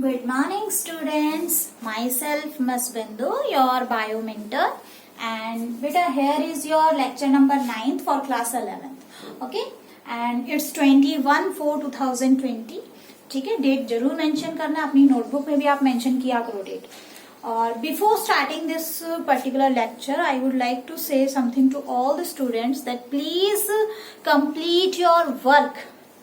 Good morning, students. Myself Ms. Bindu, your bio mentor, and beta here is your lecture number 9th for class 11th. Okay, and it's 21/4/2020. ठीक है, date जरूर mention करना, अपनी notebook में भी आप mention किया करो डेट. और before starting this particular lecture I would like to say something to all the students that please complete your work,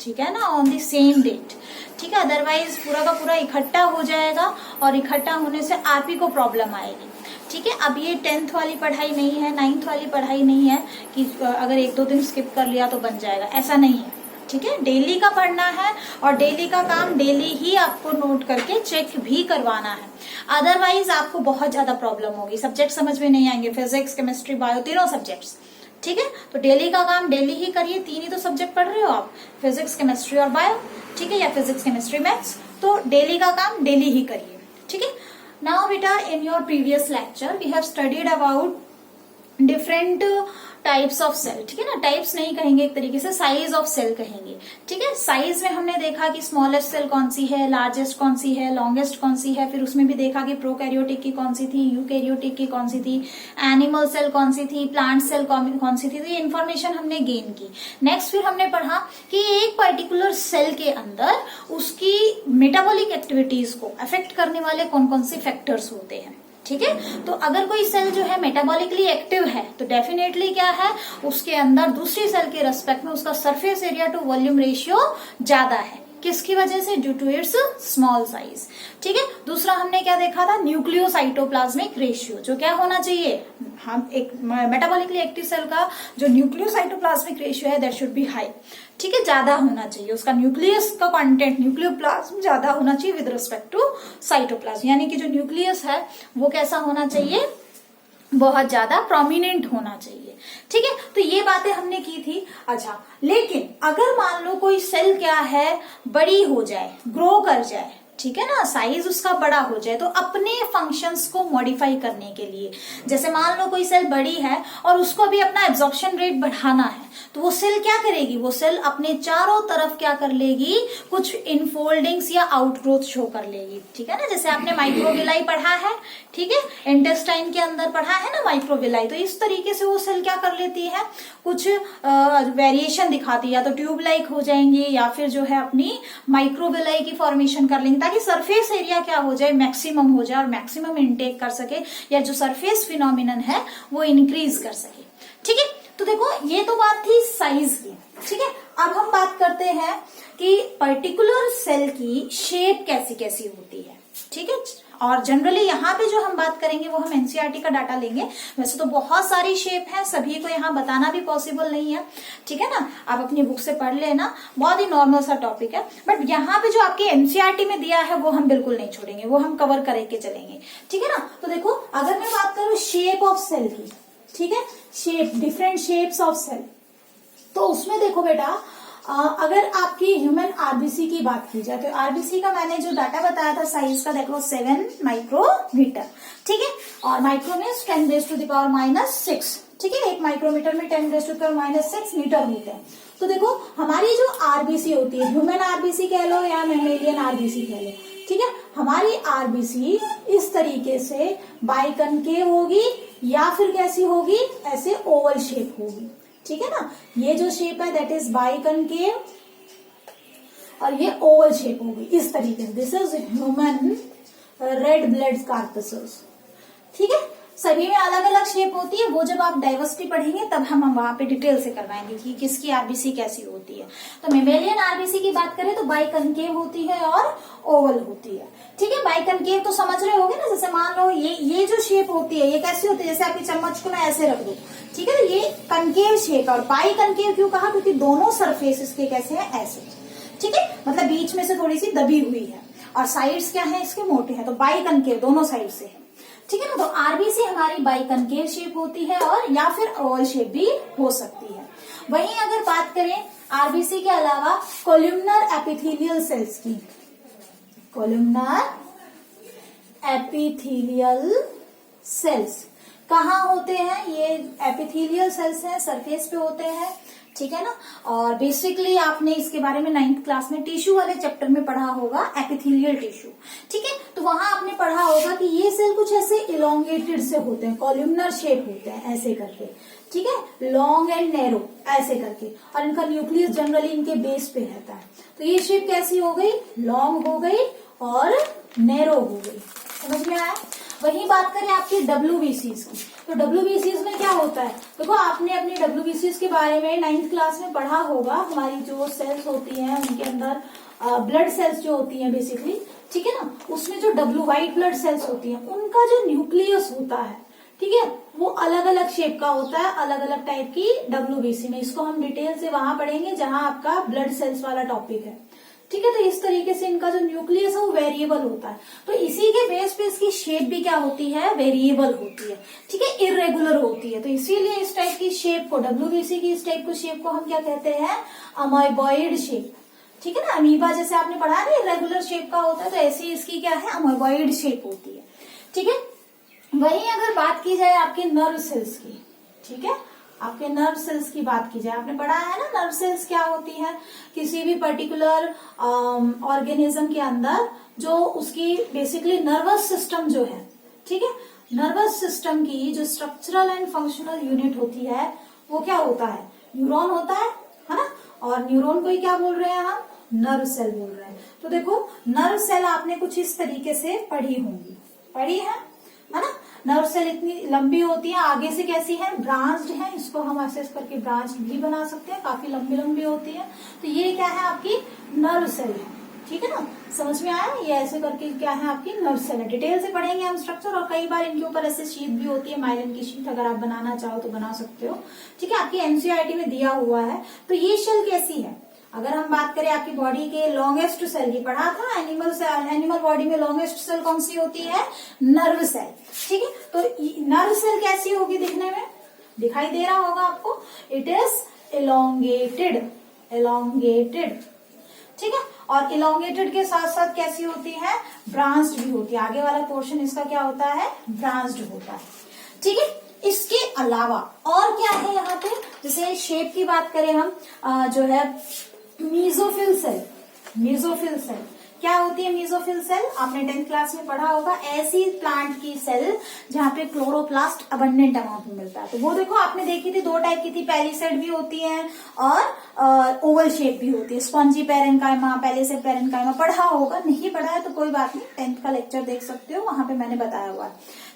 ठीक है ना, ऑन द सेम डेट. ठीक है, अदरवाइज पूरा का पूरा इकट्ठा हो जाएगा और इकट्ठा होने से आप ही को प्रॉब्लम आएगी. ठीक है, अब ये 10th वाली पढ़ाई नहीं है, 9th वाली पढ़ाई नहीं है कि अगर 1-2 दिन स्किप कर लिया तो बन जाएगा, ऐसा नहीं है. ठीक है, डेली का पढ़ना है और डेली का काम डेली ही आपको नोट करके चेक भी करवाना है. अदरवाइज आपको बहुत ज्यादा प्रॉब्लम होगी, सब्जेक्ट समझ में नहीं आएंगे, फिजिक्स केमिस्ट्री बायो तीनों सब्जेक्ट्स. ठीक है, तो डेली का काम डेली ही करिए. 3 ही तो सब्जेक्ट पढ़ रहे हो आप, फिजिक्स केमिस्ट्री और बायो. ठीक है, या फिजिक्स केमिस्ट्री मैथ्स, तो डेली का काम डेली ही करिए. ठीक है, नाउ बेटा in your previous lecture we have studied about different types of cell. ठीक है ना, टाइप्स नहीं कहेंगे, एक तरीके से साइज ऑफ सेल कहेंगे. ठीक है, साइज में हमने देखा कि स्मॉलेस्ट सेल कौन सी है, लार्जेस्ट कौन सी है, लॉन्गेस्ट कौन सी है. फिर उसमें भी देखा कि प्रोकैरियोटिक की कौन सी थी, यूकैरियोटिक की कौन सी थी, एनिमल सेल कौन सी थी, प्लांट सेल कौन सी थी. तो ये इन्फॉर्मेशन हमने गेन की. नेक्स्ट फिर हमने पढ़ा कि एक पर्टिकुलर सेल के अंदर उसकी मेटाबॉलिक एक्टिविटीज को अफेक्ट करने वाले कौन कौन से फैक्टर्स होते हैं. ठीक है, तो अगर कोई सेल जो है मेटाबॉलिकली एक्टिव है तो डेफिनेटली क्या है, उसके अंदर दूसरी सेल के रेस्पेक्ट में उसका surface area to volume ratio ज्यादा है. किसकी वजह से? Due to its small size. ठीक है, दूसरा हमने क्या देखा था, न्यूक्लियोसाइटोप्लाज्मिक रेशियो, जो क्या होना चाहिए, हम एक मेटाबॉलिकली एक्टिव सेल का जो न्यूक्लियोसाइटोप्लाज्मिक रेशियो है दैट शुड बी हाई. ठीक है, ज्यादा होना चाहिए उसका, न्यूक्लियस का कंटेंट, न्यूक्लियोप्लाज्म ज्यादा होना चाहिए विद रिस्पेक्ट टू साइटोप्लाज्म. यानी कि जो न्यूक्लियस है वो कैसा होना चाहिए, बहुत ज्यादा प्रोमिनेंट होना चाहिए. ठीक है, तो ये बातें हमने की थी. अच्छा, लेकिन अगर मान लो कोई सेल क्या है, बड़ी हो जाए, ग्रो कर जाए, ठीक है ना, साइज उसका बड़ा हो जाए, तो अपने फंक्शंस को मॉडिफाई करने के लिए, जैसे मान लो कोई सेल बड़ी है और उसको भी अपना एब्जॉर्प्शन रेट बढ़ाना है, तो वो सेल क्या करेगी, वो सेल अपने चारों तरफ क्या कर लेगी, कुछ इनफोल्डिंग्स या आउटग्रोथ शो कर लेगी. ठीक है ना, जैसे आपने माइक्रोविलाई पढ़ा है, ठीक है, इंटेस्टाइन के अंदर पढ़ा है ना माइक्रोविलाई, तो इस तरीके से वो सेल क्या कर लेती है, कुछ वेरिएशन दिखाती है, या तो ट्यूब लाइक हो जाएंगी या फिर जो है अपनी माइक्रोविलाई की फॉर्मेशन कर लेंगे, ताकि सरफेस एरिया क्या हो जाए, मैक्सिमम हो जाए और मैक्सिमम इनटेक कर सके, या जो सरफेस फिनोमिनन है वो इंक्रीज कर सके. ठीक है, तो देखो ये तो बात थी साइज की. ठीक है, अब हम बात करते हैं कि पर्टिकुलर सेल की शेप कैसी कैसी होती है. ठीक है, और जनरली यहाँ पे जो हम बात करेंगे वो हम एनसीईआरटी का डाटा लेंगे. वैसे तो बहुत सारी शेप है, सभी को यहाँ बताना भी पॉसिबल नहीं है. ठीक है ना, आप अपनी बुक से पढ़ लेना, बहुत ही नॉर्मल सा टॉपिक है. बट यहाँ पे जो आपके एनसीईआरटी में दिया है वो हम बिल्कुल नहीं छोड़ेंगे, वो हम कवर करके चलेंगे. ठीक है ना, तो देखो अगर मैं बात करूँ शेप ऑफ सेल की, ठीक है, shape, different shapes of cell, तो उसमें देखो बेटा, अगर आपकी ह्यूमन आरबीसी की बात की जाए तो आरबीसी का मैंने जो डाटा बताया था साइज का, दैट वाज 7 माइक्रोमीटर. ठीक है, और माइक्रो में 10⁻⁻⁶. ठीक है, 1 माइक्रोमीटर में 10⁻⁻⁶ मीटर होते हैं. तो देखो हमारी जो आरबीसी होती है, ह्यूमन आरबीसी कह लो या मैमेलियन आरबीसी कह लो, ठीक है, हमारी आरबीसी इस तरीके से बाइकनकेव होगी या फिर कैसी होगी, ऐसे ओवल शेप होगी. ठीक है ना, ये जो शेप है दैट इज बाइकनकेव और ये ओवल शेप होगी इस तरीके से. This is human red blood corpuscles. ठीक है, सभी में अलग अलग शेप होती है, वो जब आप डाइवर्सिटी पढ़ेंगे तब हम वहां पे डिटेल से करवाएंगे कि किसकी आरबीसी कैसी होती है. तो मेमेलियन आरबीसी की बात करें तो बाइकनकेव होती है और ओवल होती है. ठीक है, बाइकनकेव तो समझ रहे होगे ना, जैसे मान लो ये जो शेप होती है ये कैसी होती है, जैसे आपकी चम्मच को मैं ऐसे रख दूं, ठीक है, तो ये कनकेव शेप है. और बाइकनकेव क्यों कहा, क्योंकि दोनों सरफेस इसके कैसे हैं, ऐसे. ठीक है, मतलब बीच में से थोड़ी सी दबी हुई है और साइड्स क्या है इसके, मोटे हैं, तो बाइकनकेव दोनों साइड से है. ठीक है ना, तो आरबीसी हमारी बाइकनकेव शेप होती है और या फिर ओवल शेप भी हो सकती है. वहीं अगर बात करें आरबीसी के अलावा कोलुमनर एपिथेलियल सेल्स की, कोलुमनर एपिथेलियल सेल्स कहाँ होते हैं, ये एपिथेलियल सेल्स हैं, सरफेस पे होते हैं. ठीक है ना। और बेसिकली आपने इसके बारे में 9th क्लास में टिश्यू वाले चैप्टर में पढ़ा होगा, एपिथेलियल टिश्यू। ठीक है, तो वहां आपने पढ़ा होगा कि ये सेल कुछ ऐसे इलोंगेटेड से होते हैं, कॉलमनर शेप होते हैं ऐसे करके, ठीक है, लॉन्ग एंड नैरो ऐसे करके, और इनका न्यूक्लियस जनरली इनके बेस पे रहता है। तो ये शेप कैसी हो गई, लॉन्ग हो गई और नैरो हो गई, समझ में आया। वही बात करें आपकी WBCs की, तो WBCs में क्या होता है, देखो आपने अपनी WBCs के बारे में 9th क्लास में पढ़ा होगा। हमारी जो सेल्स होती हैं उनके अंदर ब्लड सेल्स जो होती हैं बेसिकली, ठीक है ना, उसमें जो व्हाइट ब्लड सेल्स होती हैं उनका जो न्यूक्लियस होता है, ठीक है, वो अलग अलग शेप का होता है, अलग अलग टाइप की WBC में। इसको हम डिटेल से वहां पढ़ेंगे जहां आपका ब्लड सेल्स वाला टॉपिक है, ठीक है। तो इस तरीके से इनका जो न्यूक्लियस है वो वेरिएबल होता है। तो इसी के बेस पे इसकी शेप भी क्या होती है, वेरिएबल होती है, ठीक है, इरेगुलर होती है। तो इसीलिए इस टाइप की शेप को, WBC की इस टाइप की शेप को हम क्या कहते हैं, अमोइबॉइड शेप, ठीक है ना। अमीबा जैसे आपने पढ़ा है ना इरेगुलर शेप का होता है, तो ऐसी इसकी क्या है, अमोइबॉइड शेप होती है, ठीक है। वहीं अगर बात की जाए आपके नर्व सेल्स की, ठीक है, आपके नर्व सेल्स की बात की जाए, आपने पढ़ा है ना नर्व सेल्स क्या होती है, किसी भी पर्टिकुलर ऑर्गेनिज्म के अंदर जो उसकी बेसिकली नर्वस सिस्टम जो है, ठीक है, नर्वस सिस्टम की जो स्ट्रक्चरल एंड फंक्शनल यूनिट होती है वो क्या होता है, न्यूरॉन होता है ना। और न्यूरॉन को ही क्या बोल रहे हैं हम, नर्व सेल बोल रहे हैं। तो देखो नर्व सेल आपने कुछ इस तरीके से पढ़ी होंगी, पढ़ी है ना। नर्व सेल इतनी लंबी होती है, आगे से कैसी है, ब्रांच्ड है, इसको हम असेस करके ब्रांच भी बना सकते हैं, काफी लंबी लंबी होती है। तो ये क्या है, आपकी नर्व सेल है, ठीक है ना, समझ में आया। ये ऐसे करके क्या है, आपकी नर्व सेल है। डिटेल से पढ़ेंगे हम स्ट्रक्चर, और कई बार इनके ऊपर ऐसे शीट भी होती है, माइलिन की शीट, अगर आप बनाना चाहो तो बना सकते हो, ठीक है, आपकी NCERT में दिया हुआ है। तो ये सेल कैसी है, अगर हम बात करें आपकी बॉडी के लॉन्गेस्ट सेल की, पढ़ा था एनिमल बॉडी में लॉन्गेस्ट सेल कौन सी होती है, नर्व सेल, ठीक है। तो नर्व सेल कैसी होगी, दिखने में दिखाई दे रहा होगा आपको, इट इज इलोंगेटेड, इलोंगेटेड, ठीक है। और इलोंगेटेड के साथ साथ कैसी होती है, ब्रांच्ड भी होती है, आगे वाला पोर्शन इसका क्या होता है, ब्रांच्ड होता है, ठीक है। इसके अलावा और क्या है यहाँ पे, जैसे शेप की बात करें हम, जो है मीजोफिल सेल, मीजोफिल सेल क्या होती है, मीजोफिल सेल आपने 10th क्लास में पढ़ा होगा, ऐसी प्लांट की सेल जहाँ पे क्लोरोप्लास्ट अबंडेंट अमाउंट में मिलता है। तो वो देखो आपने देखी थी, दो टाइप की थी, पैलिसेड भी होती है और ओवल शेप भी होती है, स्पॉन्जी पैरेन्काइमा, पैलिसेड पैरेन्काइमा, पढ़ा होगा, नहीं पढ़ा है तो कोई बात नहीं, 10th का लेक्चर देख सकते हो, वहां पे मैंने बताया हुआ है,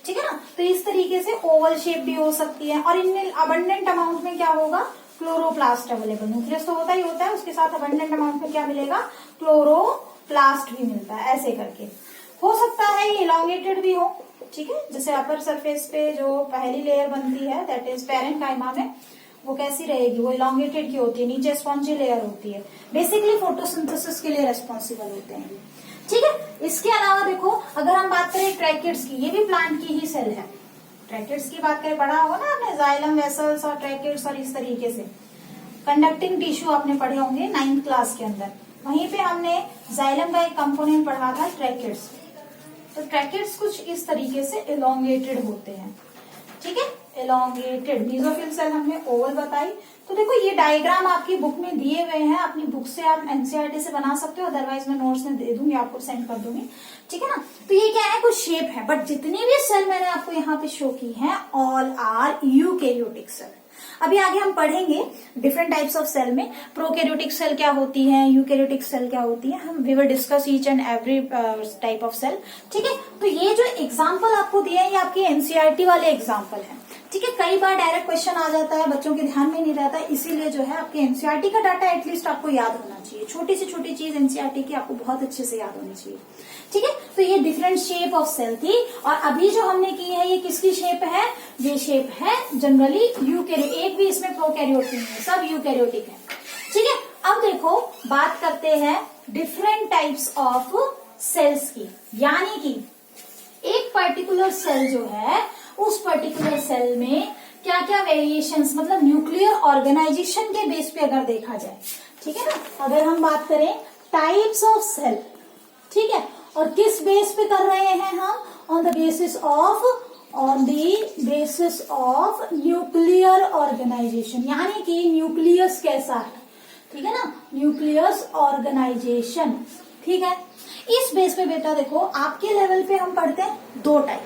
ठीक है ना। तो इस तरीके से ओवल शेप भी हो सकती है, और इनमें अबंडेंट अमाउंट में क्या होगा, क्लोरोप्लास्ट अवेलेबल, न्यूक्लियस तो होता ही होता है, उसके साथ अबंडेंट अमाउंट में क्या मिलेगा, क्लोरोप्लास्ट भी मिलता है, ऐसे करके हो सकता है ये इलोंगेटेड भी हो, ठीक है। जैसे अपर सरफेस पे जो पहली लेयर बनती है दैट इज पैरेन्काइमा में, वो कैसी रहेगी, वो इलोंगेटेड की होती है, नीचे स्पॉन्जी लेयर होती है, बेसिकली फोटोसिंथेसिस के लिए रेस्पॉन्सिबल होते हैं, ठीक है। इसके अलावा देखो अगर हम बात करें ट्रैकेट्स की, ये भी प्लांट की ही सेल है, ट्रैकेट्स की बात करें, पढ़ा होगा ना आपने, जाइलम, वेसल्स और ट्रैकेट्स, और इस तरीके से कंडक्टिंग टिश्यू आपने पढ़े होंगे 9th क्लास के अंदर। वहीं पे हमने जाइलम का एक कंपोनेंट पढ़ा था, ट्रैकेट्स। तो ट्रैकेट्स कुछ इस तरीके से इलोंगेटेड होते हैं, ठीक है, इलोंगेटेड। मीजोफिल सेल हमने ओवल बताई। तो देखो ये डायग्राम आपकी बुक में दिए हुए हैं, अपनी बुक से आप NCERT से बना सकते हो, अदरवाइज मैं नोट्स में दे दूंगी, आपको सेंड कर दूंगी, ठीक है ना। तो ये क्या है, कुछ शेप है, बट जितनी भी सेल मैंने आपको यहाँ पे शो की है, ऑल आर यूकैरियोटिक सेल। अभी आगे हम पढ़ेंगे डिफरेंट टाइप्स ऑफ सेल में, प्रोकैरियोटिक सेल क्या होती है, यूकैरियोटिक सेल क्या होती है, हम we will discuss each and every type of cell, ठीक है। तो ये जो एग्जाम्पल आपको दिए हैं ये आपके NCERT वाले एग्जाम्पल है, ठीक है। कई बार डायरेक्ट क्वेश्चन आ जाता है, बच्चों के ध्यान में नहीं रहता, इसीलिए जो है आपके NCERT का डाटा एटलीस्ट आपको याद होना चाहिए, छोटी से छोटी चीज NCERT की आपको बहुत अच्छे से याद होनी चाहिए, ठीक है। तो ये डिफरेंट शेप ऑफ सेल थी, और अभी जो हमने की है ये किसकी शेप है, ये शेप है जनरली यूकैरियोटिक, एक भी इसमें प्रोकैरियोटिक नहीं है, सब यूकैरियोटिक है, ठीक है। अब देखो बात करते हैं डिफरेंट टाइप्स ऑफ सेल्स की, यानी कि एक पर्टिकुलर सेल जो है उस पर्टिकुलर सेल में क्या क्या वेरिएशंस, मतलब न्यूक्लियर ऑर्गेनाइजेशन के बेस पे अगर देखा जाए, ठीक है ना। अगर हम बात करें टाइप्स ऑफ सेल, ठीक है, और किस बेस पे कर रहे हैं हम, on the basis of on the basis of nuclear organisation, यानी कि न्यूक्लियस कैसा है, ठीक है ना, न्यूक्लियस ऑर्गेनाइजेशन, ठीक है। इस बेस पे बेटा देखो आपके लेवल पे हम पढ़ते हैं दो टाइप,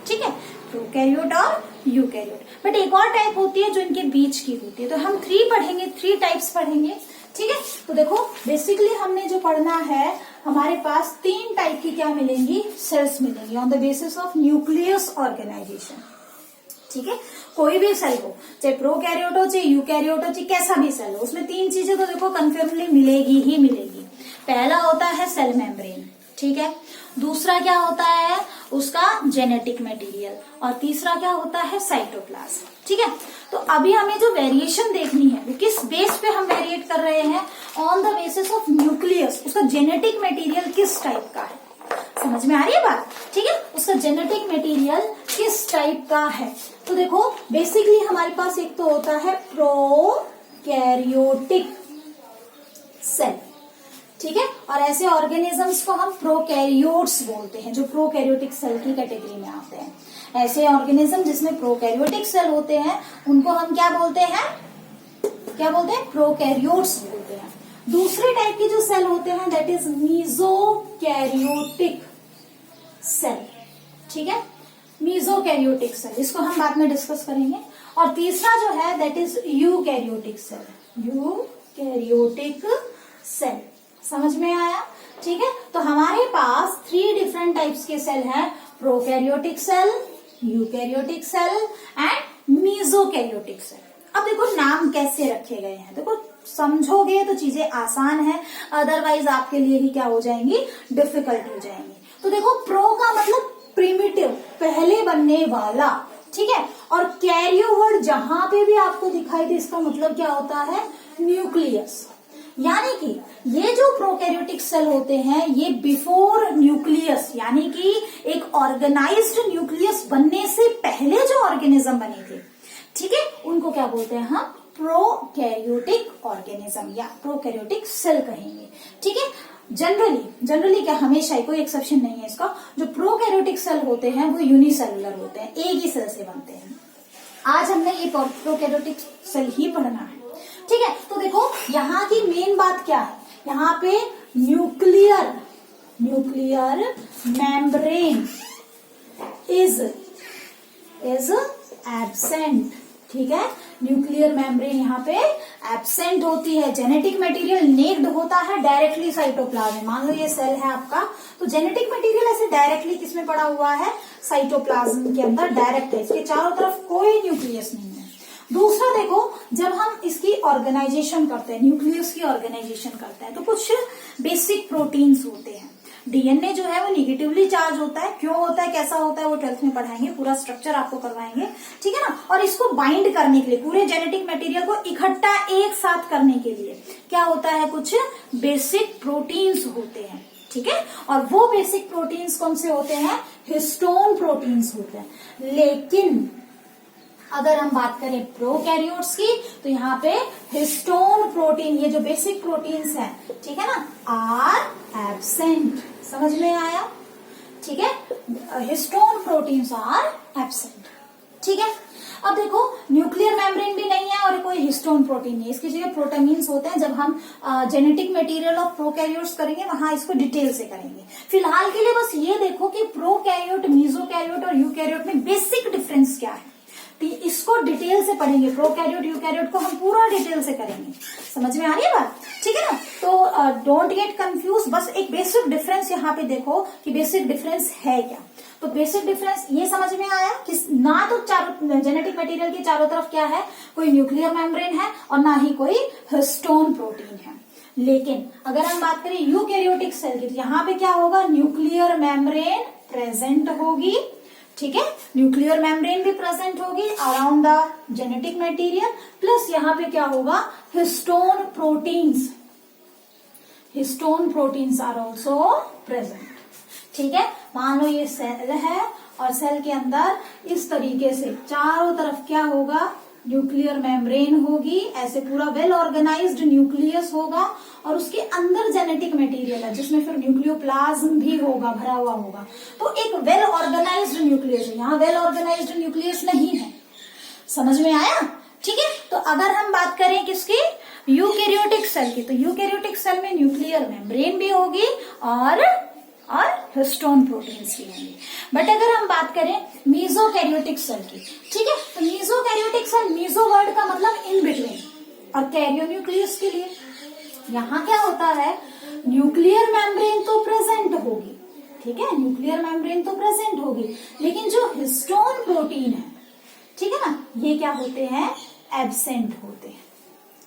ठीक है, प्रोकैरियोट और यूकैरियोट, बट एक और टाइप होती है जो इनके बीच की होती है, तो हम 3 पढ़ेंगे, 3 टाइप्स पढ़ेंगे, ठीक है। तो देखो बेसिकली हमने जो पढ़ना है, हमारे पास 3 टाइप की क्या मिलेंगी, सेल्स मिलेंगी on the basis of nucleus organisation, ठीक है। कोई भी सेल हो, चाहे प्रोकैरियोट हो, चाहे यूकैरियोट हो, चाहे कैसा भी सेल हो, उसमें 3 चीजें तो देखो कन्फर्मली मिलेगी ही मिलेगी। पहला होता है सेल मेम्ब्रेन, ठीक है, दूसरा क्या होता है उसका जेनेटिक मटेरियल, और तीसरा क्या होता है साइटोप्लाज्म, ठीक है। तो अभी हमें जो वेरिएशन देखनी है वो किस बेस पे हम वेरिएट कर रहे हैं, on the basis of nucleus, उसका जेनेटिक मटेरियल किस टाइप का है, समझ में आ रही है बात, ठीक है, उसका जेनेटिक मटेरियल किस टाइप का है। तो देखो बेसिकली हमारे पास एक तो होता है प्रोकैरियोटिक सेल, ठीक है, और ऐसे ऑर्गेनिजम्स को हम प्रोकैरियोट्स बोलते हैं, जो प्रोकैरियोटिक सेल की कैटेगरी में आते हैं। ऐसे ऑर्गेनिज्म जिसमें प्रोकैरियोटिक सेल होते हैं उनको हम क्या बोलते हैं, प्रोकैरियोट्स बोलते हैं। दूसरे टाइप के जो सेल होते हैं दैट इज मीजोकैरियोटिक सेल, ठीक है, मीजोकैरियोटिक सेल, इसको हम बाद में डिस्कस करेंगे। और तीसरा जो है that is eukaryotic cell, eukaryotic cell, समझ में आया, ठीक है। तो हमारे पास 3 डिफरेंट टाइप्स के सेल हैं, prokaryotic cell, eukaryotic cell and mesokaryotic cell. अब देखो नाम कैसे रखे गए हैं, देखो समझोगे तो चीजें आसान है, अदरवाइज आपके लिए ही क्या हो जाएंगी, डिफिकल्ट हो जाएंगी। तो देखो प्रो का मतलब प्रिमिटिव, पहले बनने वाला, ठीक है, और कैरियो वर्ड जहां पे भी आपको दिखाई दे इसका मतलब क्या होता है, न्यूक्लियस, यानी कि ये जो प्रोकैरियोटिक सेल होते हैं ये बिफोर न्यूक्लियस, यानी कि एक ऑर्गेनाइज्ड न्यूक्लियस बनने से पहले जो ऑर्गेनिज्म बने थे, ठीक है, उनको क्या बोलते हैं हम, प्रोकैरियोटिक ऑर्गेनिज्म या प्रोकैरियोटिक सेल कहेंगे, ठीक है। जनरली क्या, हमेशा ही, कोई एक्सेप्शन नहीं है इसका, जो प्रोकैरियोटिक सेल होते हैं वो यूनिसेलुलर होते हैं, एक ही सेल से बनते हैं। आज हमने ये प्रोकैरियोटिक सेल ही पढ़ना है, ठीक है। तो देखो यहाँ की मेन बात क्या है, यहाँ पे न्यूक्लियर मेम्ब्रेन इज एब्सेंट, ठीक है, न्यूक्लियर मेम्ब्रेन यहाँ पे एब्सेंट होती है, जेनेटिक मटेरियल नेक्ड होता है डायरेक्टली साइटोप्लाज्म। मान लो ये सेल है आपका, तो जेनेटिक मटेरियल ऐसे डायरेक्टली किसमें पड़ा हुआ है, साइटोप्लाज्म के अंदर डायरेक्ट है, इसके चारों तरफ कोई न्यूक्लियस नहीं है। दूसरा देखो, जब हम इसकी ऑर्गेनाइजेशन करते हैं, न्यूक्लियस की ऑर्गेनाइजेशन करते हैं, तो कुछ बेसिक प्रोटीन्स होते हैं। डीएनए जो है वो निगेटिवली चार्ज होता है, क्यों होता है, कैसा होता है, वो 12th में पढ़ाएंगे, पूरा स्ट्रक्चर आपको करवाएंगे, ठीक है ना। और इसको बाइंड करने के लिए, पूरे जेनेटिक मटेरियल को इकट्ठा एक साथ करने के लिए क्या होता है, कुछ बेसिक प्रोटीन्स होते हैं, ठीक है। और वो बेसिक प्रोटीन्स कौन से होते हैं, हिस्टोन प्रोटीन्स होते हैं। लेकिन अगर हम बात करें प्रोकैरियोट्स की, तो यहाँ पे हिस्टोन प्रोटीन, ये जो बेसिक प्रोटीन्स हैं, ठीक है ना, आर एब्सेंट, समझ में आया, ठीक है, हिस्टोन प्रोटीन्स आर एब्सेंट, ठीक है। अब देखो न्यूक्लियर मेम्ब्रेन भी नहीं है और कोई हिस्टोन प्रोटीन नहीं है, इसकी जगह प्रोटामीन्स होते हैं। जब हम जेनेटिक मटेरियल ऑफ प्रोकैरियोट्स करेंगे वहां इसको डिटेल से करेंगे। फिलहाल के लिए बस ये देखो कि प्रोकैरियोट, मीजोकैरियोट और यूकैरियोट में बेसिक डिफरेंस क्या है, तो इसको डिटेल से पढ़ेंगे। प्रोकैरियोट यूकैरियोट को हम पूरा डिटेल से करेंगे, समझ में आ रही है बात, ठीक है ना। तो डोंट गेट कंफ्यूज, बस एक बेसिक डिफरेंस यहाँ पे देखो कि बेसिक डिफरेंस है क्या। तो बेसिक डिफरेंस ये समझ में आया कि ना तो चारों जेनेटिक मटेरियल के चारों तरफ क्या है, कोई न्यूक्लियर मेम्ब्रेन है और ना ही कोई हिस्टोन प्रोटीन है। लेकिन अगर हम बात करें यूकैरियोटिक सेल की, तो यहाँ पे क्या होगा, न्यूक्लियर मेम्ब्रेन प्रेजेंट होगी, ठीक है, न्यूक्लियर मेम्ब्रेन भी प्रेजेंट होगी around the genetic material, plus यहाँ पे क्या होगा, histone proteins are also present, ठीक है। मान लो ये सेल है और सेल के अंदर इस तरीके से चारों तरफ क्या होगा, न्यूक्लियर मेम्ब्रेन होगी, ऐसे पूरा वेल ऑर्गेनाइज्ड न्यूक्लियस होगा और उसके अंदर जेनेटिक मटेरियल है जिसमें फिर न्यूक्लियोप्लाज्म भी होगा, भरा हुआ होगा। तो एक वेल ऑर्गेनाइज्ड न्यूक्लियस है, यहाँ वेल ऑर्गेनाइज्ड न्यूक्लियस नहीं है। समझ में आया? ठीक है। तो अगर हम बात करें किसकी, यूकैरियोटिक सेल की, तो यूकैरियोटिक सेल में न्यूक्लियर मेम्ब्रेन भी होगी और हिस्टोन प्रोटीन्स भी होंगे। बट अगर हम बात करें मीजोकैरियोटिक सेल की, ठीक है, तो मीजोकैरियोटिक सेल, मीजो वर्ड का मतलब इन बिटवीन, और कैरियोन्यूक्लियस के लिए यहाँ क्या होता है, न्यूक्लियर मेम्ब्रेन तो प्रेजेंट होगी, ठीक है, न्यूक्लियर मेम्ब्रेन तो प्रेजेंट होगी, लेकिन जो हिस्टोन प्रोटीन है, ठीक है ना, ये क्या होते हैं, एब्सेंट होते हैं।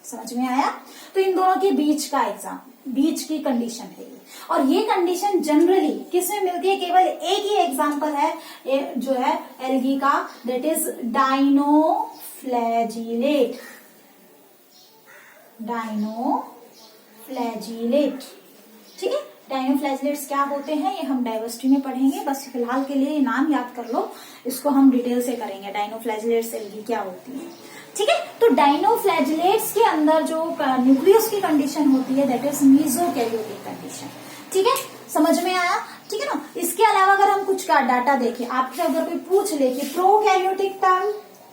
समझ में आया? तो इन दोनों के बीच का एग्जाम, बीच की कंडीशन है ये, और ये कंडीशन जनरली किसमें मिलती है, केवल एक ही एग्जांपल है ये जो है एल्गी का, दैट इज डाइनोफ्लैजिलेट। डाइनोफ्लैजिलेट, ठीक है। डाइनोफ्लैजिलेट्स क्या होते हैं ये हम डाइवर्सिटी में पढ़ेंगे, बस फिलहाल के लिए नाम याद कर लो, इसको हम डिटेल से करेंगे, डाइनोफ्लैजिलेट्स एल्गी क्या होती है, ठीक है। तो डाइनोफ्लैजिलेट्स के अंदर जो न्यूक्लियस की कंडीशन होती है दैट इज मीजोकैरियोटिक कंडीशन, ठीक है, समझ में आया? ठीक है ना। इसके अलावा अगर हम कुछ का डाटा देखें, आपसे अगर कोई पूछ ले कि प्रोकैरियोटिक टर्म,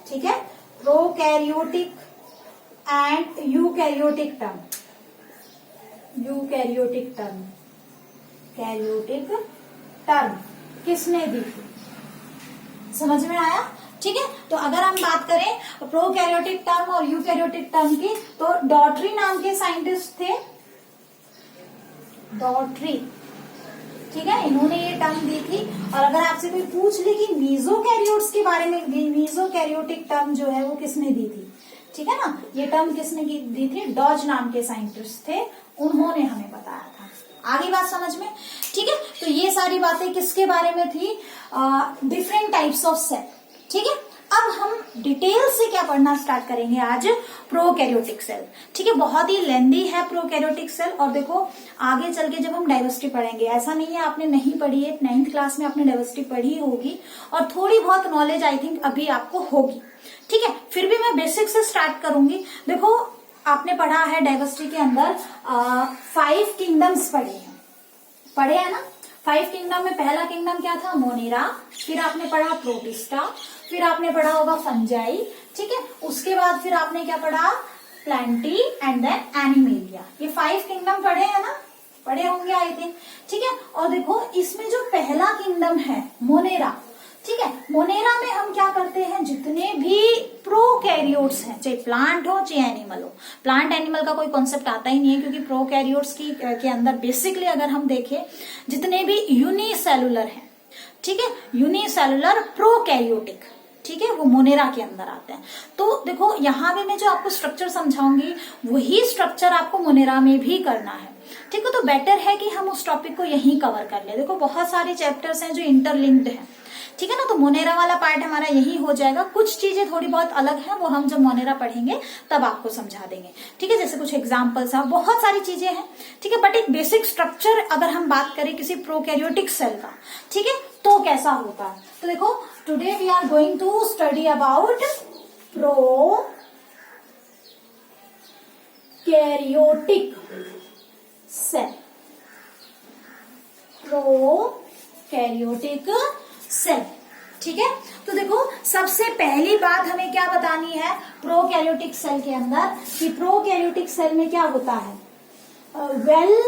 ठीक है, prokaryotic and eukaryotic term, eukaryotic term, karyotic term किसने दी थी, समझ में आया? ठीक है। तो अगर हम बात करें प्रोकैरियोटिक टर्म और यूकैरियोटिक टर्म की, तो डॉटरी नाम के साइंटिस्ट थे, डॉटरी, ठीक है, इन्होंने ये टर्म दी थी। और अगर आपसे कोई पूछ ले कि मीजोकैरियोट्स के बारे में, मीजोकैरियोटिक टर्म जो है वो किसने दी थी, ठीक है ना, ये टर्म किसने दी थी, डॉज नाम के साइंटिस्ट थे, उन्होंने हमें बताया था। आगे बात समझ में? ठीक है। तो ये सारी बातें किसके बारे में थी, डिफरेंट टाइप्स ऑफ सेल, ठीक है। अब हम डिटेल से क्या पढ़ना स्टार्ट करेंगे आज, प्रोकैरियोटिक सेल, ठीक है। बहुत ही लेंदी है प्रोकैरियोटिक सेल, और देखो आगे चल के जब हम डाइवर्सिटी पढ़ेंगे, ऐसा नहीं है आपने नहीं पढ़ी है, 9th क्लास में आपने डाइवर्सिटी पढ़ी होगी और थोड़ी बहुत नॉलेज आई थिंक अभी आपको होगी, ठीक है। फिर भी मैं बेसिक से स्टार्ट करूंगी। देखो आपने पढ़ा है डाइवर्सिटी के अंदर 5 किंगडम्स पढ़े हैं ना। 5 किंगडम में पहला किंगडम क्या था, मोनेरा, फिर आपने पढ़ा प्रोटिस्टा, फिर आपने पढ़ा होगा फंजाई, ठीक है। उसके बाद फिर आपने क्या पढ़ा, प्लांटी एंड देन एनिमेलिया। ये 5 किंगडम पढ़े हैं ना, पढ़े होंगे आई थिंक, ठीक है। और देखो इसमें जो पहला किंगडम है मोनेरा, ठीक है, मोनेरा में हम क्या करते हैं, जितने भी प्रोकैरियोट्स हैं, चाहे प्लांट हो चाहे एनिमल हो, प्लांट एनिमल का कोई कॉन्सेप्ट आता ही नहीं है, क्योंकि प्रोकैरियोट्स के अंदर बेसिकली अगर हम देखें जितने भी यूनिसेलुलर हैं, ठीक है, यूनिसेलुलर प्रोकैरियोटिक, ठीक है, वो मोनेरा के अंदर आते हैं। तो देखो यहाँ पे मैं जो आपको स्ट्रक्चर समझाऊंगी वही स्ट्रक्चर आपको मोनेरा में भी करना है, ठीक है। तो बेटर है कि हम उस टॉपिक को यहीं कवर कर ले। देखो बहुत सारे चैप्टर्स हैं जो इंटरलिंक्ड हैं, ठीक है ना। तो मोनेरा वाला पार्ट हमारा यही हो जाएगा। कुछ चीजें थोड़ी बहुत अलग हैं, वो हम जब मोनेरा पढ़ेंगे तब आपको समझा देंगे, ठीक है। जैसे कुछ एग्जांपल्स हैं, बहुत सारी चीजें हैं, ठीक है। बट एक बेसिक स्ट्रक्चर अगर हम बात करें किसी प्रोकैरियोटिक सेल का, ठीक है, तो कैसा होता है। तो देखो today we are going to study about prokaryotic cell, prokaryotic cell, ठीक है। तो देखो सबसे पहली बात हमें क्या बतानी है प्रोकैरियोटिक सेल के अंदर, कि प्रोकैरियोटिक सेल में क्या होता है, वेल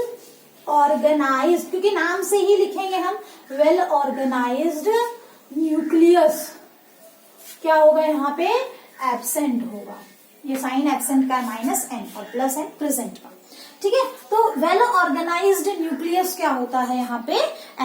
ऑर्गेनाइज्ड, क्योंकि नाम से ही लिखेंगे हम, वेल ऑर्गेनाइज्ड न्यूक्लियस क्या होगा, यहाँ पे एब्सेंट होगा, ये साइन एब्सेंट का -n और +n प्रेजेंट का, ठीक है। तो वेल ऑर्गेनाइज्ड न्यूक्लियस क्या होता है, यहाँ पे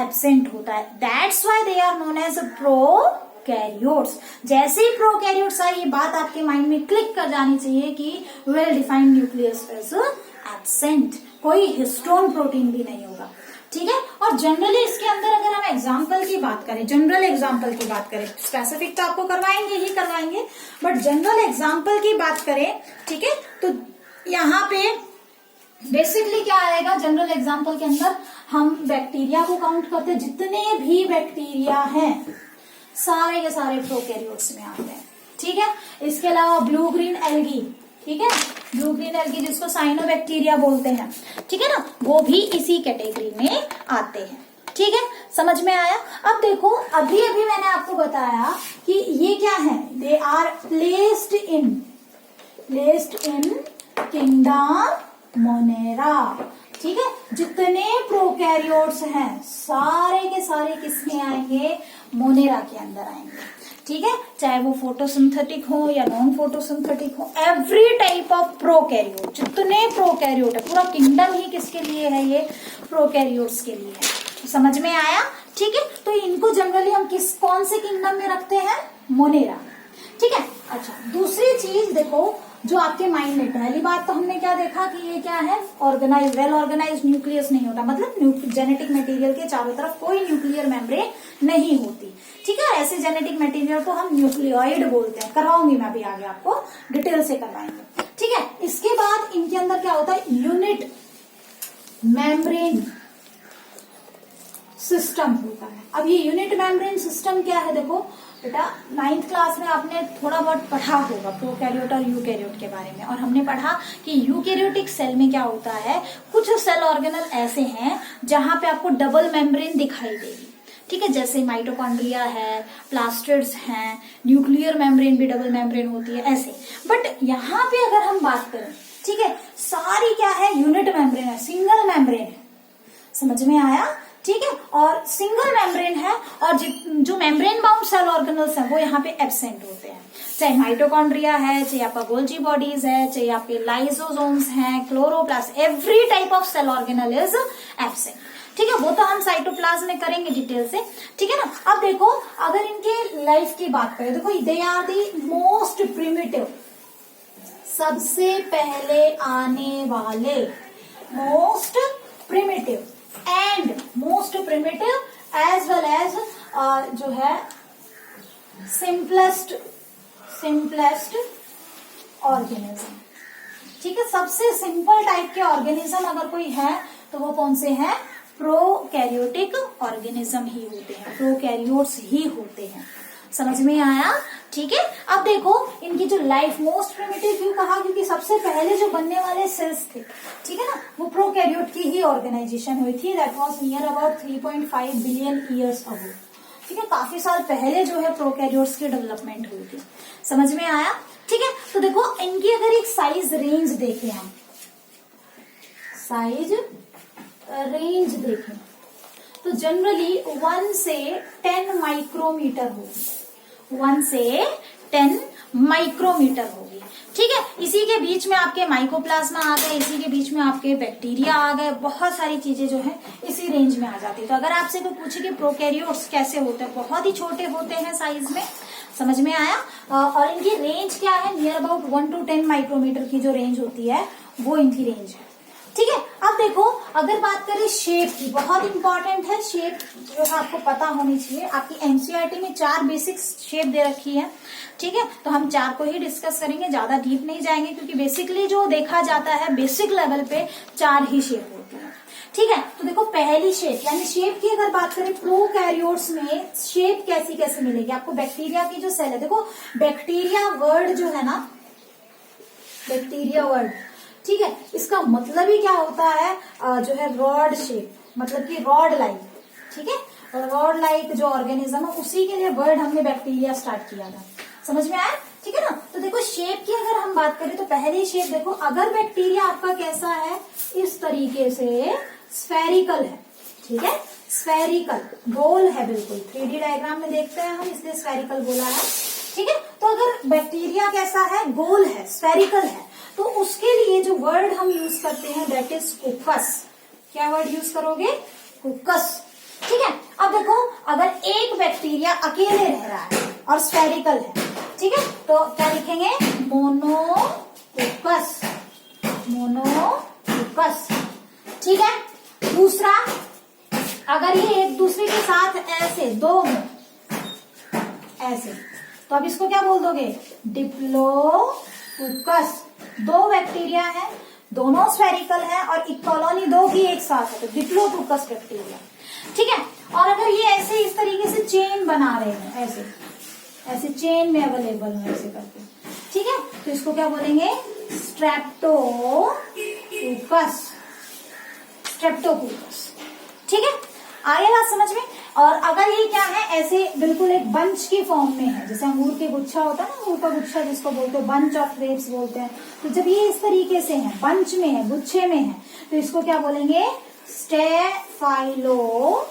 एब्सेंट होता है, that's why they are known as prokaryotes. जैसे ही प्रोकैरियोट्स आए, ये बात आपके माइंड में क्लिक कर जानी चाहिए कि well defined nucleus is absent, कोई हिस्टोन प्रोटीन भी नहीं होगा, ठीक है। और जनरली इसके अंदर अगर हम एग्जाम्पल की बात करें, जनरल एग्जाम्पल की बात करें, स्पेसिफिक तो आपको करवाएंगे ही करवाएंगे, बट जनरल एग्जाम्पल की बात करें, ठीक है, तो यहाँ पे बेसिकली क्या आएगा, जनरल एग्जाम्पल के अंदर हम बैक्टीरिया को काउंट करते हैं, जितने भी बैक्टीरिया हैं सारे के सारे प्रोकैरियोट्स में आते हैं, ठीक है। इसके अलावा ब्लू ग्रीन एल्गी, ठीक है, ब्लू ग्रीन एल्गी जिसको साइनोबैक्टीरिया बोलते हैं, ठीक है ना, वो भी इसी कैटेगरी में आते हैं। ठीक है, समझ में आया। अब देखो, अभी अभी मैंने आपको बताया कि ये क्या है, they are placed in kingdom Monera. ठीक है, जितने प्रोकैरियोट्स हैं सारे के सारे किसमें आएंगे, मोनेरा के अंदर आएंगे। ठीक है, चाहे वो फोटोसिंथेटिक हो या नॉन फोटोसिंथेटिक हो, एवरी टाइप ऑफ प्रोकैरियोट, जितने प्रोकैरियोट है, पूरा किंगडम ही किसके लिए है, ये प्रोकैरियोट्स के लिए है। तो समझ में आया। ठीक है, तो इनको जनरली हम कौन से किंगडम में रखते हैं, मोनेरा। ठीक है, अच्छा दूसरी चीज देखो, जो आपके माइंड में, पहली बात तो हमने क्या देखा कि ये क्या है, ऑर्गेनाइज, वेल ऑर्गेनाइज न्यूक्लियस नहीं होता, मतलब जेनेटिक मटेरियल के चारों तरफ कोई न्यूक्लियर मेम्ब्रेन नहीं होती। ठीक है, ऐसे जेनेटिक मटेरियल को हम न्यूक्लियोइड बोलते हैं। करवाऊंगी मैं अभी आगे आपको, डिटेल से करवाएंगे। ठीक है, इसके बाद इनके अंदर क्या होता है, यूनिट मेम्ब्रेन सिस्टम होता है। अब ये यूनिट मेम्ब्रेन सिस्टम क्या है, देखो बेटा 9th क्लास में आपने थोड़ा बहुत पढ़ा होगा प्रोकैरियोट और यूकैरियोट के बारे में, और हमने पढ़ा कि यूकैरियोटिक सेल में क्या होता है, कुछ सेल ऑर्गेनल ऐसे हैं जहां पे आपको डबल मेम्ब्रेन दिखाई देगी। ठीक है, जैसे माइटोकॉन्ड्रिया है, प्लास्टिड्स हैं, न्यूक्लियर मेम्ब्रेन भी डबल मेम्ब्रेन होती है, ऐसे। बट यहाँ पे अगर हम बात करें, ठीक है, सारी क्या है, यूनिट मेम्ब्रेन है, सिंगल मेम्ब्रेन है। समझ में आया। ठीक है, और सिंगल मेम्ब्रेन है, और जो मेम्ब्रेन बाउंड सेल ऑर्गेनल्स हैं वो यहाँ पे एब्सेंट होते हैं। चाहे माइटोकॉन्ड्रिया है, चाहे आपका गोल्जी बॉडीज है, चाहे आपके लाइसोसोम्स हैं, chloroplast, every type of cell organelle is absent. ठीक है, वो तो हम साइटोप्लाज्म में करेंगे डिटेल से। ठीक है ना। अब देखो, अगर इनके लाइफ की बात करें, देखो they are the most primitive, सबसे पहले आने वाले, most primitive and most primitive as well as जो है सिंपलेस्ट ऑर्गेनिज्म। ठीक है, सबसे सिंपल टाइप के ऑर्गेनिज्म अगर कोई है तो वो कौन से हैं, प्रोकैरियोटिक ऑर्गेनिज्म ही होते हैं, प्रोकैरियोट्स ही होते हैं। समझ में आया। ठीक है, अब देखो इनकी जो लाइफ मोस्ट प्रिमिटिव क्यों कहा, क्योंकि सबसे पहले जो बनने वाले सेल्स थे, ठीक है ना, वो प्रोकैरियोट की ही ऑर्गेनाइजेशन हुई थी। That was near about 3.5 billion years ago. ठीक है, काफी साल पहले जो है प्रोकैरियोट्स की डेवलपमेंट हुई थी। समझ में आया। ठीक है, तो देखो इनकी अगर एक साइज रेंज देखें, हम साइज रेंज देखें तो जनरली 1 से 10 माइक्रोमीटर होगी, 1 से 10 माइक्रोमीटर होगी। ठीक है, इसी के बीच में आपके माइकोप्लाज्मा आ गए, इसी के बीच में आपके बैक्टीरिया आ गए, बहुत सारी चीजें जो है इसी रेंज में आ जाती है। तो अगर आपसे कोई पूछे कि प्रोकैरियोट्स कैसे होते हैं, बहुत ही छोटे होते हैं साइज में। समझ में आया। और इनकी रेंज क्या है, नियर अबाउट 1 to 10 माइक्रोमीटर की जो रेंज होती है वो इनकी रेंज है। ठीक है, अब देखो अगर बात करें शेप की, बहुत इंपॉर्टेंट है शेप, जो है आपको पता होनी चाहिए। आपकी एनसीईआरटी में 4 बेसिक शेप दे रखी है। ठीक है, तो हम 4 को ही डिस्कस करेंगे, ज्यादा डीप नहीं जाएंगे, क्योंकि बेसिकली जो देखा जाता है बेसिक लेवल पे 4 ही शेप होती है। ठीक है, तो देखो पहली शेप, यानी शेप की अगर बात करें प्रोकैरियोट्स में शेप कैसी कैसे मिलेगी आपको। बैक्टीरिया की जो सेल है, देखो बैक्टीरिया वर्ड जो है ना, बैक्टीरिया वर्ड, ठीक है, इसका मतलब ही क्या होता है, जो है रॉड शेप, मतलब कि रॉड लाइक। ठीक है, और रॉड लाइक जो ऑर्गेनिज्म है उसी के लिए वर्ड हमने बैक्टीरिया स्टार्ट किया था। समझ में आया। ठीक है ना। तो देखो शेप की अगर हम बात करें तो पहली शेप देखो, अगर बैक्टीरिया आपका कैसा है, इस तरीके से स्फेरिकल है। ठीक है, स्फेरिकल गोल है बिल्कुल, 3D डायग्राम में देखते हैं हम, इसलिए स्फेरिकल बोला है। ठीक है, तो अगर बैक्टीरिया कैसा है, गोल है, स्फेरिकल है, तो उसके लिए जो वर्ड हम यूज करते हैं दैट इज कुकस। क्या वर्ड यूज करोगे, कुकस। ठीक है, अब देखो अगर एक बैक्टीरिया अकेले रह रहा है और स्फेरिकल है, ठीक है, तो क्या लिखेंगे, मोनोकुकस, मोनोकुकस। ठीक है, दूसरा अगर ये एक दूसरे के साथ ऐसे दो हो, ऐसे, तो अब इसको क्या बोल दोगे, डिप्लोकुकस। 2 बैक्टीरिया है, दोनों स्फेरिकल है और एक कॉलोनी 2 भी एक साथ है, तो डिप्लोकुकस बैक्टीरिया। ठीक है, और अगर ये ऐसे इस तरीके से चेन बना रहे हैं, ऐसे ऐसे चेन में अवेलेबल हो ऐसे करके, ठीक है। तो इसको क्या बोलेंगे, स्ट्रेप्टोकूकस, स्ट्रेप्टोकूकस, ठीक है। आगे बात समझ में। और अगर ये क्या है, ऐसे बिल्कुल एक बंच की फॉर्म में है, जैसे अंगूर के गुच्छा होता है ना, अंगूर का गुच्छा जिसको बोलते हैं, बंच ऑफ ग्रेप्स बोलते हैं, तो जब ये इस तरीके से है, बंच में है, गुच्छे में है, तो इसको क्या बोलेंगे, स्टेफाइलोकूकस।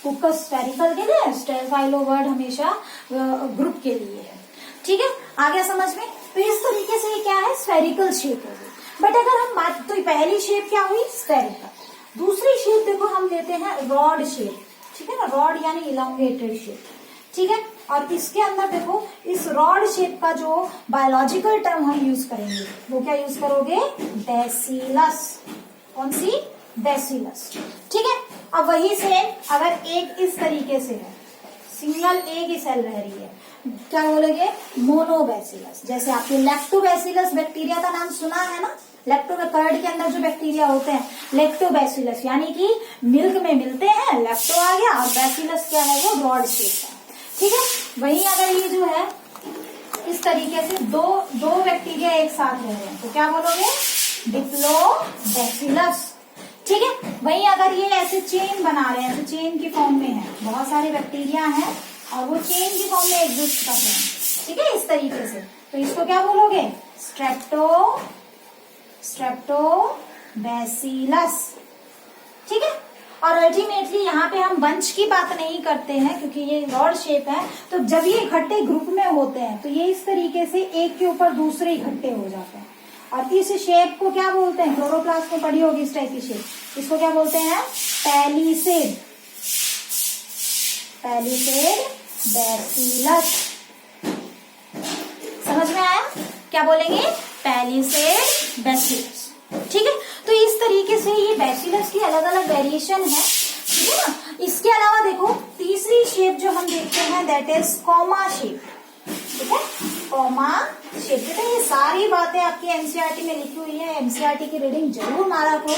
कुकस स्फेरिकल के लिए, स्टेफाइलो वर्ड हमेशा ग्रुप के लिए है, ठीक है। आगे समझ में। तो इस तरीके से ये क्या है, स्फेरिकल शेप होगी। बट अगर हम बात, तो पहली शेप क्या हुई, स्फेरिकल। दूसरी शेप देखो हम लेते हैं रॉड शेप, ठीक है ना, रॉड यानी इलांगेटेड शेप, ठीक है। और इसके अंदर देखो, इस रॉड शेप का जो बायोलॉजिकल टर्म हम यूज करेंगे, वो क्या यूज करोगे, बैसिलस। कौन सी, बैसिलस, ठीक है। अब वही सेम, अगर एक इस तरीके से है, सिंगल एक ही सेल रह रही है, क्या बोलोगे, मोनोबैसिलस। जैसे आपके लैक्टोबैसिलस बैक्टीरिया का नाम सुना है ना, लैक्टो में कर्ड के अंदर जो बैक्टीरिया होते हैं, लैक्टोबैसिलस, यानी कि मिल्क में मिलते हैं, लैक्टो आ गया, और बैसिलस क्या है, वो रॉड शेप है, ठीक है। वहीं अगर ये जो है इस तरीके से दो बैक्टीरिया एक साथ रह रहे हैं, तो क्या बोलोगे, डिप्लोबैसिलस, ठीक है। वहीं अगर ये ऐसे चेन बना रहे हैं, तो चेन की फॉर्म में है, बहुत सारे बैक्टीरिया हैं और वो चेन की फॉर्म में एग्जिस्ट कर रहे हैं, ठीक है, इस तरीके से, तो इसको क्या बोलोगे, स्ट्रेप्टोबैसिलस, ठीक है। और अल्टीमेटली यहाँ पे हम बंच की बात नहीं करते हैं, क्योंकि ये रॉड शेप है, तो जब ये इकट्ठे ग्रुप में होते हैं, तो ये इस तरीके से एक के ऊपर दूसरे इकट्ठे हो जाते हैं। और इस शेप को क्या बोलते हैं, क्लोरोप्लास्ट में पढ़ी होगी इस टाइप की शेप, इसको क्या बोलते हैं, पैलिसेड, पैलिसेड बैसिलस। समझ में आया, क्या बोलेंगे, पैलिसेड बैसिलस, ठीक है। तो इस तरीके से ये बैसिलस की अलग अलग वेरिएशन है, ठीक है ना। इसके अलावा देखो तीसरी शेप जो हम देखते हैं, दैट इज कॉमा शेप, ठीक है, कॉमा शेप। बेटा ये सारी बातें आपकी एनसीईआरटी में लिखी हुई है, एनसीईआरटी की रीडिंग जरूर मारा करो,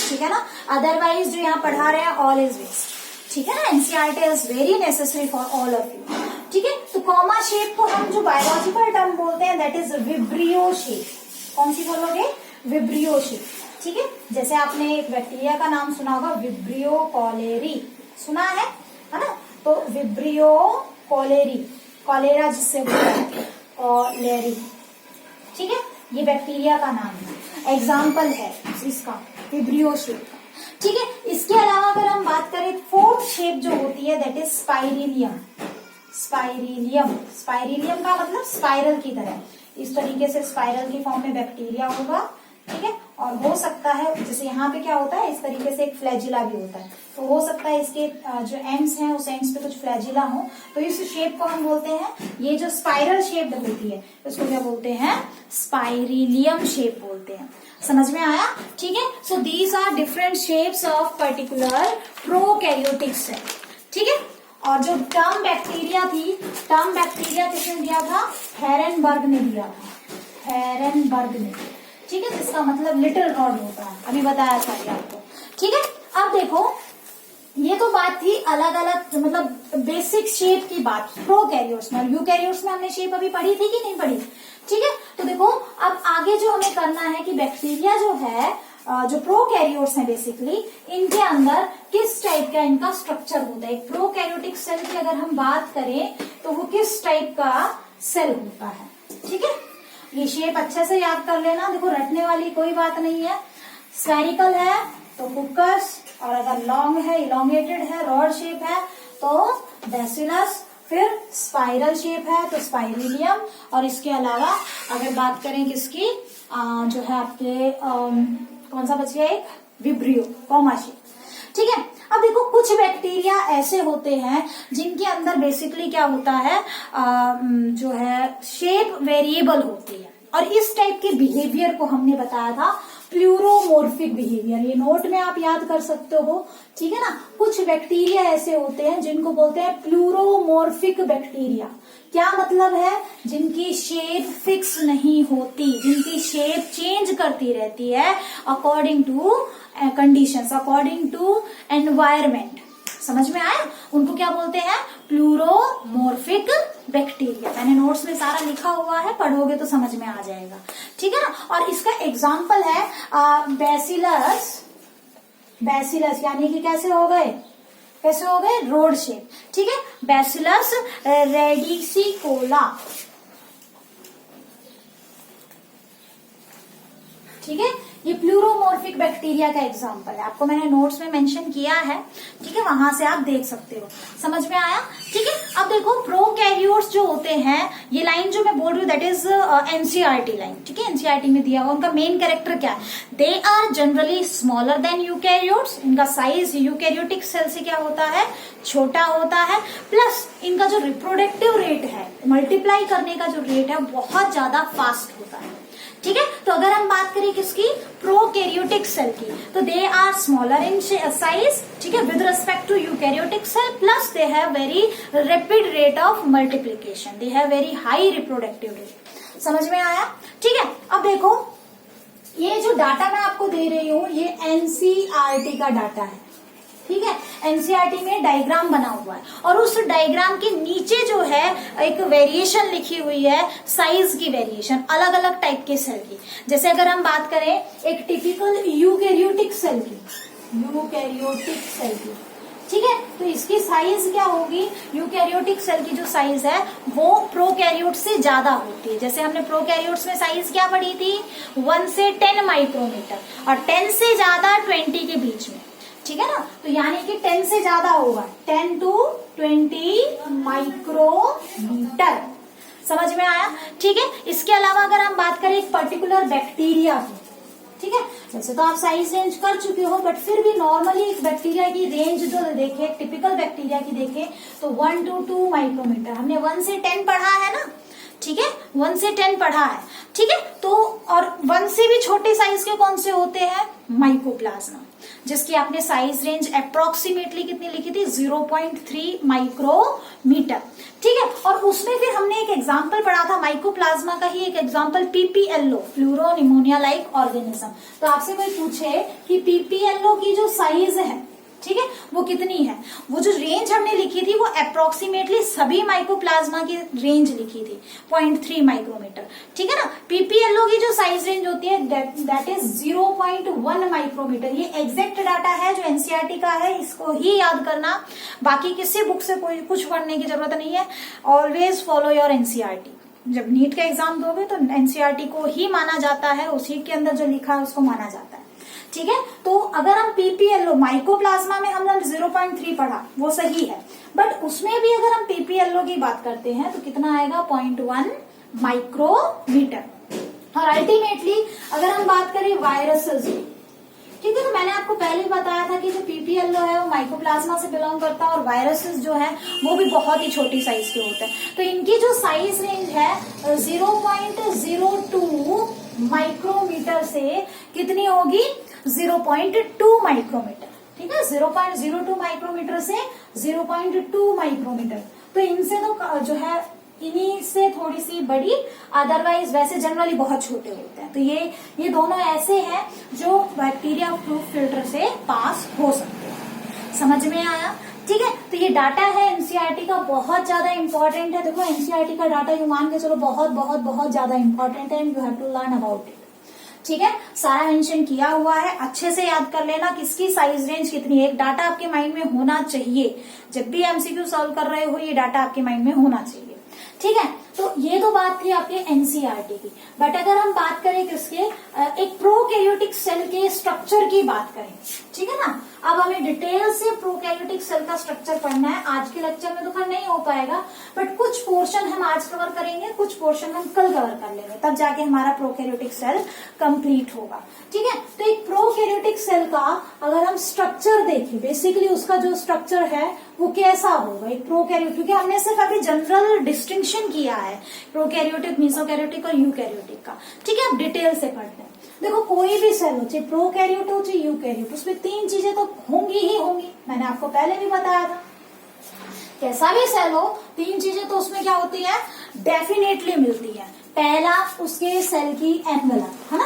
ठीक है ना। अदरवाइज जो यहाँ पढ़ा रहे हैं, ऑल इज वेस्ट, ठीक है ना। NCERT is very necessary for all of you, ठीक है। तो कॉमा शेप को हम जो बायोलॉजिकल टर्म बोलते हैं, दैट इज विब्रियो शेप। कौन सी बोलोगे, विब्रियो शेप, ठीक है। जैसे आपने एक बैक्टीरिया का नाम सुना होगा, विब्रियो कॉलेरी, सुना है ना। तो विब्रियो कॉलेरी, कॉलेरा जिससे होता है, कॉलेरी, ठीक है, ये बैक्टीरिया का नाम है, एग्जाम्पल है इसका, विब्रियो शेप का, ठीक है। इसके अलावा अगर हम बात करें, फोर्थ शेप जो होती है, दैट इज स्पाइरिलियम। स्पाइरिलियम, स्पाइरिलियम का मतलब स्पाइरल की तरह, इस तरीके से स्पाइरल की फॉर्म में बैक्टीरिया होगा, ठीक है। और हो सकता है, जैसे यहाँ पे क्या होता है, इस तरीके से एक फ्लैजिला भी होता है, तो हो सकता है इसके जो एंड्स हैं, उस एंड्स पे कुछ फ्लैजिला हो, तो इस शेप को हम बोलते हैं, ये जो स्पाइरल शेप होती है, उसको क्या बोलते हैं, स्पाइरिलियम शेप बोलते हैं। समझ में आया, ठीक है। So these are different shapes of particular prokaryotic cell, ठीक है। और जो टर्म बैक्टीरिया थी, टर्म बैक्टीरिया किसने दिया था, हेरेनबर्ग ने दिया था, हेरेनबर्ग ने, ठीक है, जिसका मतलब लिटिल रॉड होता है, अभी बताया था आपको, ठीक है। अब देखो, ये तो बात थी अलग अलग, मतलब बेसिक शेप की बात प्रोकैरियोट्स में। यूकैरियोट्स में हमने शेप अभी पढ़ी थी कि नहीं पढ़ी, ठीक है। तो देखो अब आगे जो हमें करना है कि बैक्टीरिया जो है, जो प्रोकैरियोट्स हैं बेसिकली, इनके अंदर किस टाइप का इनका स्ट्रक्चर होता है। एक प्रोकैरियोटिक सेल की अगर हम बात करें, तो वो किस टाइप का सेल होता है, ठीक है। ये शेप अच्छे से याद कर लेना, देखो रटने वाली कोई बात नहीं है। स्फेरिकल है तो कुकस, और अगर लॉन्ग है, इलोंगेटेड है, रॉड शेप है तो बैसिलस, फिर स्पाइरल शेप है तो स्पाइरिलियम, और इसके अलावा अगर बात करें किसकी, जो है आपके कौन सा बच गया, एक विब्रियो, कॉमा शेप, ठीक है। अब देखो कुछ बैक्टीरिया ऐसे होते हैं जिनके अंदर बेसिकली क्या होता है, जो है शेप वेरिएबल होती है, और इस टाइप के बिहेवियर को हमने बताया था प्लूरोमोर्फिक बिहेवियर। ये नोट में आप याद कर सकते हो, ठीक है ना। कुछ बैक्टीरिया ऐसे होते हैं जिनको बोलते हैं प्लूरोमोर्फिक बैक्टीरिया। क्या मतलब है, जिनकी शेप फिक्स नहीं होती, जिनकी शेप चेंज करती रहती है according to conditions, according to environment. समझ में आया, उनको क्या बोलते हैं, प्लूरोमॉर्फिक बैक्टीरिया। मैंने नोट्स में सारा लिखा हुआ है, पढ़ोगे तो समझ में आ जाएगा, ठीक है ना। और इसका एग्जाम्पल है बैसिलस यानी कि कैसे हो गए रोड शेप, ठीक है। बैसिलस रेडिसिकोला, ठीक है, ये प्लूरोमॉर्फिक बैक्टीरिया का एग्जांपल है। आपको मैंने नोट्स में मेंशन किया है, ठीक है, वहां से आप देख सकते हो। समझ में आया, ठीक है। अब देखो प्रोकैरियोट्स जो होते हैं, ये लाइन जो मैं बोल रही हूँ दैट इज एनसीईआरटी लाइन, ठीक है, एनसीईआरटी में दिया हुआ। उनका मेन कैरेक्टर क्या है, they are generally smaller than eukaryotes. इनका साइज यूकैरियोटिक सेल से क्या होता है, छोटा होता है, प्लस इनका जो रिप्रोडक्टिव रेट है, मल्टीप्लाई करने का जो रेट है, बहुत ज्यादा फास्ट होता है, ठीक है। तो अगर हम बात करें किसकी, प्रोकैरियोटिक सेल की, तो they are smaller in size, ठीक है, with respect to eukaryotic cell, plus they have very rapid rate of multiplication, they have very high reproductive rate. समझ में आया, ठीक है। अब देखो ये जो डाटा मैं आपको दे रही हूं, ये एनसीईआरटी का डाटा है, ठीक है। एनसीईआरटी में डायग्राम बना हुआ है और उस डायग्राम के नीचे जो है एक वेरिएशन लिखी हुई है, साइज की वेरिएशन, अलग अलग टाइप के सेल की। जैसे अगर हम बात करें एक टिपिकल यूकैरियोटिक सेल की, ठीक है, तो इसकी साइज क्या होगी, यूकैरियोटिक सेल की जो साइज है वो प्रोकैरियोट से ज्यादा होती है। जैसे हमने प्रोकैरियोट्स में साइज क्या पढ़ी थी, 1 से 10 माइक्रोमीटर, और 10 से ज्यादा 20 के बीच में, ठीक है ना। तो यानी कि 10 से ज्यादा होगा 10 to 20 माइक्रोमीटर। समझ में आया, ठीक है। इसके अलावा अगर हम बात करें एक पर्टिकुलर बैक्टीरिया की, ठीक है, वैसे तो आप साइज रेंज कर चुके हो, बट फिर भी नॉर्मली एक बैक्टीरिया की रेंज जो देखे, टिपिकल बैक्टीरिया की देखे तो 1 to 2 माइक्रोमीटर। हमने 1 से 10 पढ़ा है ना, ठीक है, 1 से 10 पढ़ा है, ठीक है। तो और 1 से भी छोटे साइज के कौन से होते हैं, माइकोप्लाज्मा, जिसकी आपने साइज रेंज अप्रोक्सीमेटली कितनी लिखी थी, 0.3 माइक्रोमीटर, ठीक है। और उसमें फिर हमने एक एग्जांपल पढ़ा था माइकोप्लाज्मा का ही एक example, PPLO, fluoro pneumonia like organism. तो आपसे कोई पूछे कि पीपीएलओ की जो साइज है, ठीक है, वो कितनी है, वो जो रेंज हमने लिखी थी वो अप्रोक्सीमेटली सभी माइकोप्लाज्मा की रेंज लिखी थी 0.3 माइक्रोमीटर, ठीक है ना। पीपीएलओ की जो साइज रेंज होती है दैट इज 0.1 माइक्रोमीटर। ये एग्जैक्ट डाटा है जो एनसीईआरटी का है, इसको ही याद करना, बाकी किसी बुक से कोई कुछ पढ़ने की जरूरत नहीं है। Always follow your NCERT. जब नीट का एग्जाम दोगे तो एनसीईआरटी को ही माना जाता है, उसी के अंदर जो लिखा है उसको माना जाता है, ठीक है। तो अगर हम पीपीएलओ, माइकोप्लाज्मा में हमने 0.3 पढ़ा, वो सही है, बट उसमें भी अगर हम पीपीएलओ की बात करते हैं तो कितना आएगा, 0.1 माइक्रोमीटर। और अल्टीमेटली अगर हम बात करें वायरसेस की, ठीक है, तो मैंने आपको पहले ही बताया था कि जो पीपीएलओ है वो माइकोप्लाज्मा से बिलोंग करता है, और वायरसेस जो है वो भी बहुत ही छोटी साइज के होते हैं। तो इनकी जो साइज रेंज है 0.02 माइक्रोमीटर से कितनी होगी, 0.2 माइक्रोमीटर, ठीक है, 0.02 माइक्रोमीटर से 0.2 माइक्रोमीटर। तो इनसे तो जो है इन्हीं से थोड़ी सी बड़ी, अदरवाइज वैसे जनरली बहुत छोटे होते हैं। तो ये दोनों ऐसे हैं जो बैक्टीरिया प्रूफ फिल्टर से पास हो सकते हैं। समझ में आया, ठीक है। तो ये डाटा है एनसीईआरटी का, बहुत ज्यादा इंपॉर्टेंट है। देखो एनसीईआरटी का डाटा यू मान के चलो बहुत बहुत बहुत ज्यादा इंपॉर्टेंट है, and you have to learn about it, ठीक है। सारा मेंशन किया हुआ है, अच्छे से याद कर लेना किसकी साइज रेंज कितनी है। एक डाटा आपके माइंड में होना चाहिए, जब भी एमसीक्यू सॉल्व कर रहे हो ये डाटा आपके माइंड में होना चाहिए, ठीक है। तो ये तो बात थी आपके एनसीईआरटी की। बट अगर हम बात करें किसके, एक प्रोकैरियोटिक सेल के स्ट्रक्चर की बात करें, ठीक है ना। अब हमें डिटेल से प्रोकैरियोटिक सेल का स्ट्रक्चर पढ़ना है। आज के लेक्चर में तो खैर नहीं हो पाएगा, बट कुछ पोर्शन हम आज कवर करेंगे, कुछ पोर्शन हम कल कवर कर लेंगे, तब जाके हमारा प्रोकैरियोटिक सेल कंप्लीट होगा, ठीक है। तो एक प्रोकैरियोटिक सेल का अगर हम स्ट्रक्चर देखें, बेसिकली उसका जो स्ट्रक्चर है वो कैसा होगा एक प्रोकैरियोटिक, क्योंकि हमने सिर्फ अभी जनरल डिस्टिंक्शन किया है प्रोकैरियोटिक, मेसोकैरियोटिक और यूकैरियोटिक का, ठीक है। अब डिटेल से पढ़ते हैं। देखो कोई भी सेल हो, चाहे प्रोकैरियोट हो चाहे यूकैरियोट, उसमें 3 चीजें तो होंगी ही होंगी, मैंने आपको पहले भी बताया था। कैसा भी सेल हो, 3 चीजें तो उसमें क्या होती है, डेफिनेटली मिलती है। पहला उसके सेल की एनवेलप, है ना,